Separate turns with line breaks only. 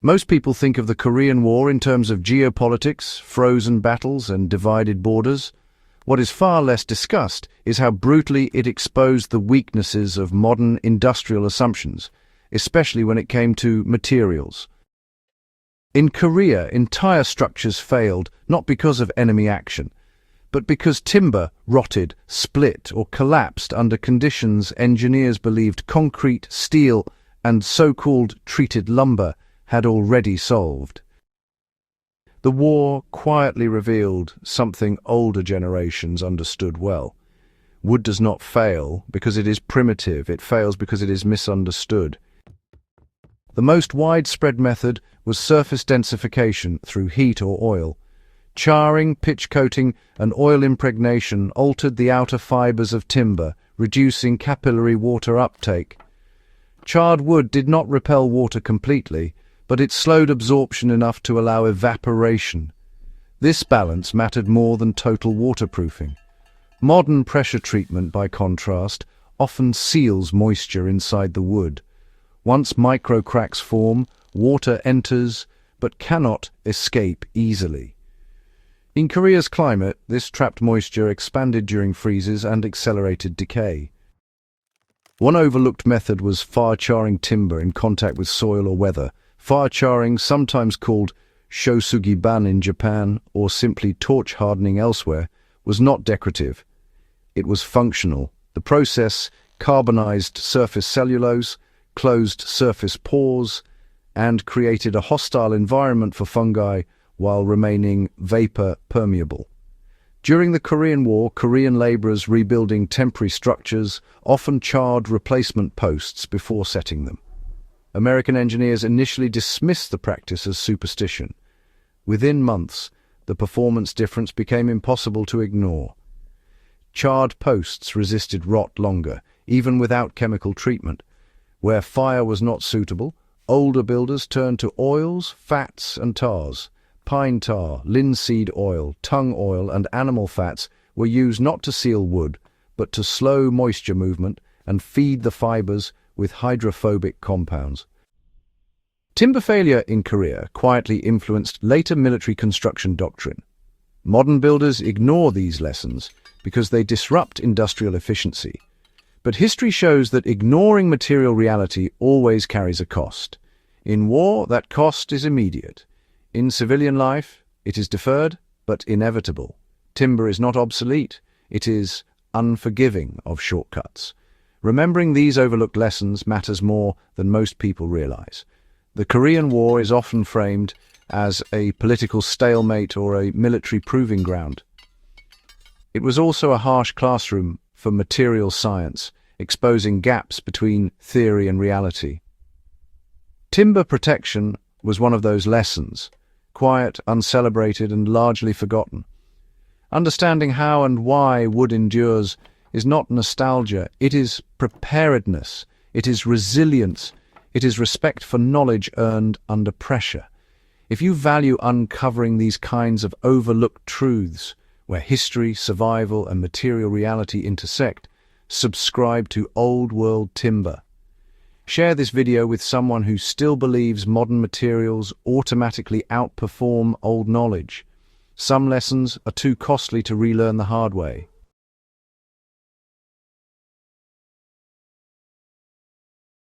Most people think of the Korean War in terms of geopolitics, frozen battles, and divided borders. What is far less discussed is how brutally it exposed the weaknesses of modern industrial assumptions, especially when it came to materials. In Korea, entire structures failed not because of enemy action, but because timber rotted, split, or collapsed under conditions engineers believed concrete, steel, and so-called treated lumber had already solved. The war quietly revealed something older generations understood well. Wood does not fail because it is primitive, it fails because it is misunderstood. The most widespread method was surface densification through heat or oil. Charring, pitch coating, and oil impregnation altered the outer fibers of timber, reducing capillary water uptake. Charred wood did not repel water completely, but it slowed absorption enough to allow evaporation. This balance mattered more than total waterproofing. Modern pressure treatment, by contrast, often seals moisture inside the wood. Once microcracks form, water enters, but cannot escape easily. In Korea's climate, this trapped moisture expanded during freezes and accelerated decay. One overlooked method was fire charring timber in contact with soil or weather. Fire charring, sometimes called shosugiban in Japan or simply torch hardening elsewhere, was not decorative. It was functional. The process carbonized surface cellulose, closed surface pores, and created a hostile environment for fungi while remaining vapor permeable. During the Korean War, Korean laborers rebuilding temporary structures often charred replacement posts before setting them. American engineers initially dismissed the practice as superstition. Within months, the performance difference became impossible to ignore. Charred posts resisted rot longer, even without chemical treatment. Where fire was not suitable, older builders turned to oils, fats, and tars. Pine tar, linseed oil, tung oil, and animal fats were used not to seal wood, but to slow moisture movement and feed the fibers with hydrophobic compounds. Timber failure in Korea quietly influenced later military construction doctrine. Modern builders ignore these lessons because they disrupt industrial efficiency. But history shows that ignoring material reality always carries a cost. In war, that cost is immediate. In civilian life, it is deferred, but inevitable. Timber is not obsolete, it is unforgiving of shortcuts. Remembering these overlooked lessons matters more than most people realize. The Korean War is often framed as a political stalemate or a military proving ground. It was also a harsh classroom for material science, exposing gaps between theory and reality. Timber protection was one of those lessons, quiet, uncelebrated, and largely forgotten. Understanding how and why wood endures is not nostalgia, it is preparedness, it is resilience, it is respect for knowledge earned under pressure. If you value uncovering these kinds of overlooked truths, where history, survival, and material reality intersect, subscribe to Old World Timber. Share this video with someone who still believes modern materials automatically outperform old knowledge. Some lessons are too costly to relearn the hard way.